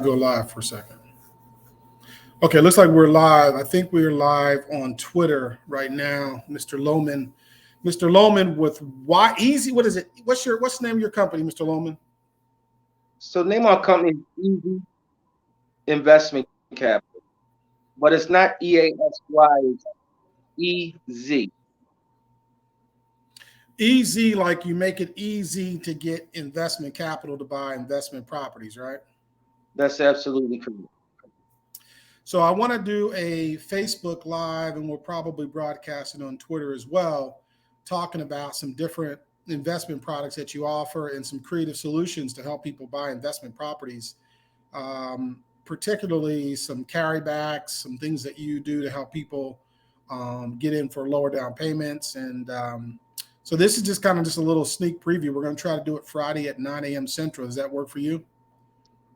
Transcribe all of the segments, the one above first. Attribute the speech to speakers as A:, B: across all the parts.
A: go live for a second. Okay, looks like we're live. I think we're live on Twitter right now, Mr. Lowman. Mr. Lowman with Why Easy. What is it? What's the name of your company, Mr. Lowman?
B: So name our company is Easy Investment Capital, but it's not EASY, it's EZ.
A: Easy, like you make it easy to get investment capital to buy investment properties, right?
B: That's absolutely correct.
A: So I want to do a Facebook Live, and we'll probably broadcast it on Twitter as well, talking about some different investment products that you offer and some creative solutions to help people buy investment properties, particularly some carrybacks, some things that you do to help people get in for lower down payments. And so this is just a little sneak preview. We're going to try to do it Friday at 9 a.m. Central. Does that work for you?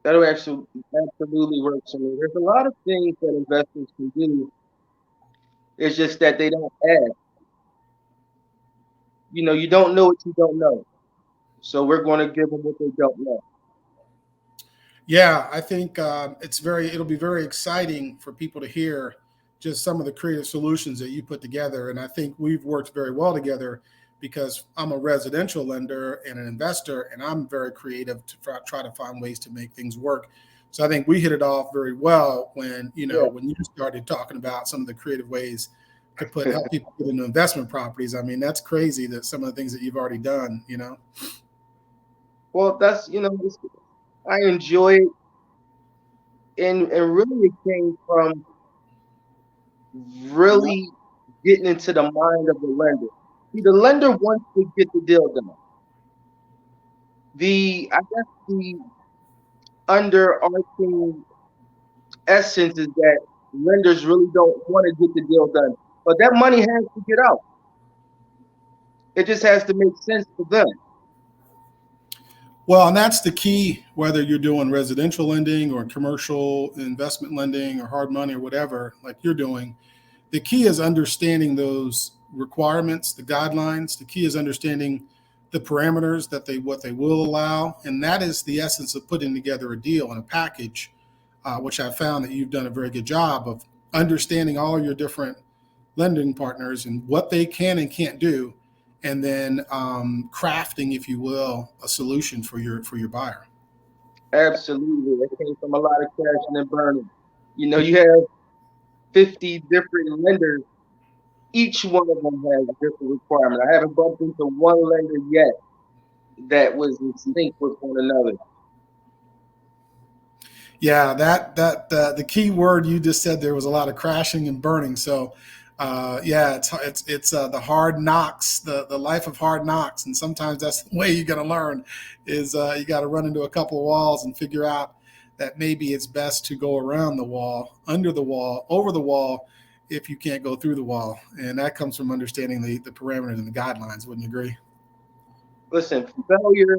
B: That'll actually absolutely work for me. There's a lot of things that investors can do. It's just that they don't ask. You don't know what you don't know. So we're going to give them what they don't know.
A: Yeah, I think it'll be very exciting for people to hear just some of the creative solutions that you put together. And I think we've worked very well together because I'm a residential lender and an investor, and I'm very creative to try to find ways to make things work. So I think we hit it off very well when
B: Yeah.
A: when you started talking about some of the creative ways to help people get into investment properties. I mean, that's crazy that some of the things that you've already done.
B: Well, I enjoy it, and really it came from really getting into the mind of the lender. See, the lender wants to get the deal done. I guess the underarching essence is that lenders really don't want to get the deal done, but that money has to get out. It just has to make sense for them.
A: Well, and that's the key, whether you're doing residential lending or commercial investment lending or hard money or whatever, like you're doing. The key is understanding those requirements, the guidelines. The key is understanding the parameters what they will allow, and that is the essence of putting together a deal and a package, which I found that you've done a very good job of understanding all your different lending partners and what they can and can't do, and then crafting, if you will, a solution for your buyer.
B: Absolutely. That came from a lot of crashing and burning. You have 50 different lenders. Each one of them has a different requirement. I haven't bumped into one lender yet that was in sync with one another.
A: Yeah, the key word you just said there was a lot of crashing and burning. So, yeah, it's the hard knocks, the life of hard knocks, and sometimes that's the way you're going to learn. Is you got to run into a couple of walls and figure out that maybe it's best to go around the wall, under the wall, over the wall, if you can't go through the wall, and that comes from understanding the parameters and the guidelines. Wouldn't you agree?
B: Listen, failure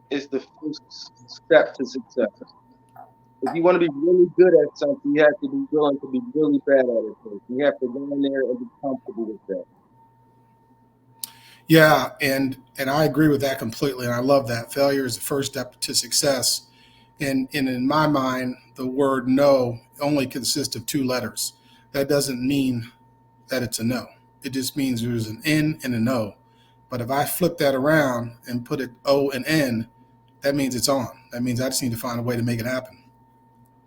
B: is the first step to success. If you want to be really good at something, you have to be willing to be really bad at it first. You have to go in there and be comfortable with that.
A: Yeah, and I agree with that completely, and I love that. Failure is the first step to success. And in my mind, the word no only consists of two letters. That doesn't mean that it's a no. It just means there's an N and a no. But if I flip that around and put it O and N, that means it's on. That means I just need to find a way to make it happen.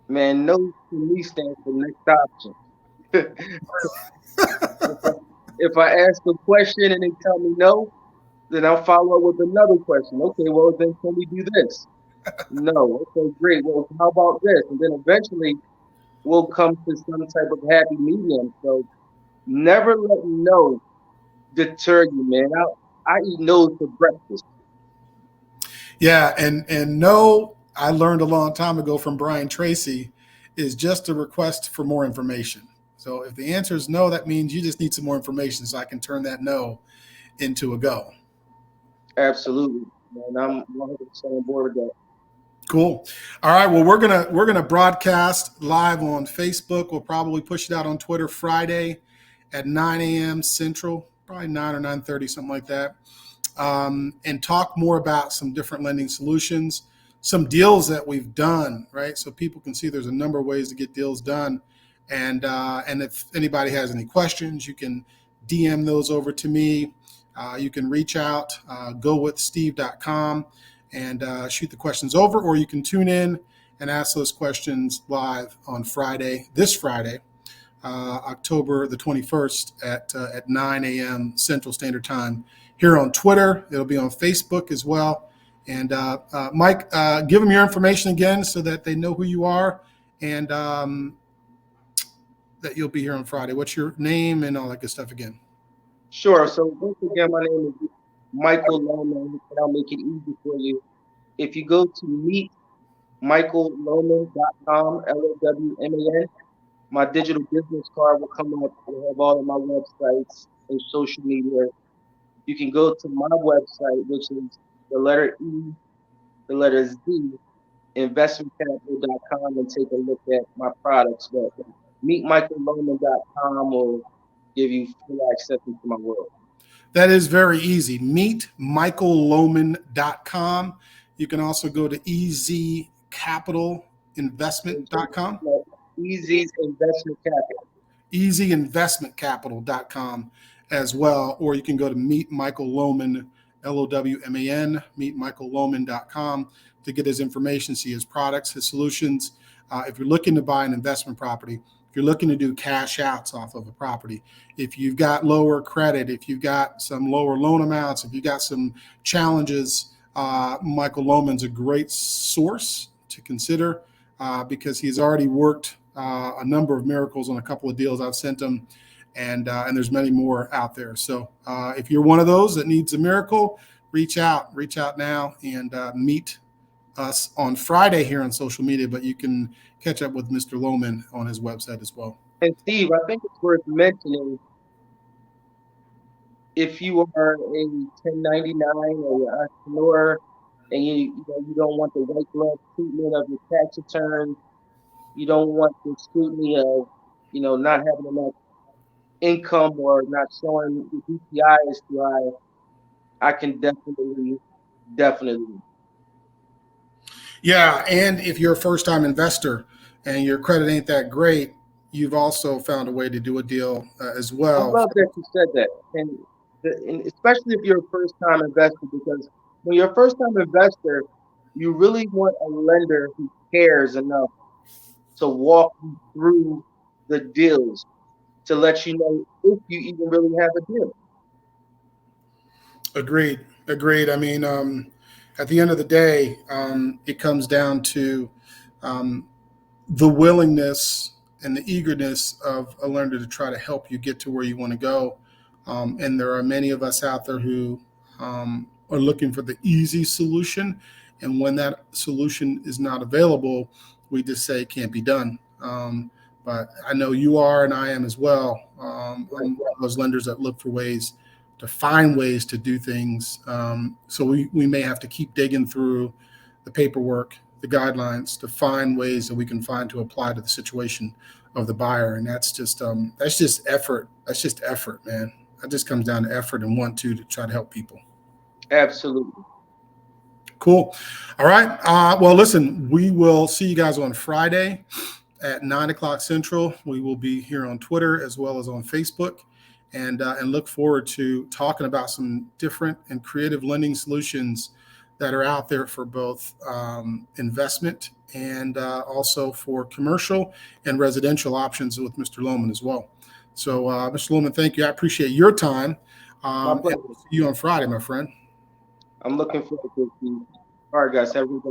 B: Man, no to me stands for next option. If I ask a question and they tell me no, then I'll follow up with another question. Okay, well then can we do this? No. Okay, great. Well, how about this? And then eventually we'll come to some type of happy medium. So never let no deter you, man. I eat no's for breakfast.
A: Yeah, and no, I learned a long time ago from Brian Tracy, is just a request for more information. So if the answer is no, that means you just need some more information so I can turn that no into a go.
B: Absolutely. Man, I'm 100% on board with that.
A: Cool. All right. Well, we're gonna broadcast live on Facebook. We'll probably push it out on Twitter Friday at 9 a.m. Central, probably 9 or 9:30, something like that, and talk more about some different lending solutions, some deals that we've done, right? So people can see there's a number of ways to get deals done. And if anybody has any questions, you can DM those over to me. You can reach out, gowithsteve.com, and shoot the questions over, or you can tune in and ask those questions live on Friday, this Friday, October the 21st at 9 a.m. Central Standard Time here on Twitter. It'll be on Facebook as well. And Mike, give them your information again so that they know who you are, and that you'll be here on Friday. What's your name and all that good stuff again?
B: Sure. So once again, my name is Michael Lowman, and I'll make it easy for you. If you go to meetmichaellowman.com, Lowman, my digital business card will come up. It'll have all of my websites and social media. You can go to my website, which is the letter E, the letter Z, investmentcapital.com, and take a look at my products. But meetmichaellowman.com will give you full access into my world.
A: That is very easy. Meetmichaellowman.com. You can also go to easycapitalinvestment.com.
B: Easy's Investment Capital.
A: easyinvestmentcapital.com as well, or you can go to Meet Michael Lowman, Lowman, meetmichaellowman.com to get his information, see his products, his solutions. If you're looking to buy an investment property, if you're looking to do cash outs off of a property, if you've got lower credit, if you've got some lower loan amounts, if you've got some challenges, Michael Lowman's a great source to consider because he's already worked a number of miracles on a couple of deals I've sent him, and there's many more out there. So if you're one of those that needs a miracle, reach out now and meet us on Friday here on social media, but you can catch up with Mr. Lowman on his website as well.
B: And Steve, I think it's worth mentioning, if you are a 1099 or an entrepreneur and you don't want the white glove treatment of your tax return, you don't want the scrutiny of not having enough income or not showing your DPI is too high, I can definitely.
A: Yeah, and if you're a first-time investor and your credit ain't that great, you've also found a way to do a deal as
B: I
A: well.
B: love that you said that, and especially if you're a first time investor, because when you're a first time investor, you really want a lender who cares enough to walk you through the deals to let you know if you even really have a deal.
A: Agreed. I mean, at the end of the day, it comes down to um, the willingness and the eagerness of a lender to try to help you get to where you want to go. And there are many of us out there who are looking for the easy solution. And when that solution is not available, we just say it can't be done. But I know you are, and I am as well. I'm one of those lenders that look for ways to find ways to do things. So we may have to keep digging through the paperwork, the guidelines to find ways that we can find to apply to the situation of the buyer. And that's just effort. That's just effort, man. That just comes down to effort and want to try to help people.
B: Absolutely.
A: Cool. All right. Well, listen, we will see you guys on Friday at 9 o'clock Central. We will be here on Twitter as well as on Facebook, and look forward to talking about some different and creative lending solutions that are out there for both investment and also for commercial and residential options with Mr. Lowman as well. So, Mr. Lowman, thank you. I appreciate your time. And we'll see you on Friday, my friend.
B: I'm looking forward to it. All right, guys. Have a good day.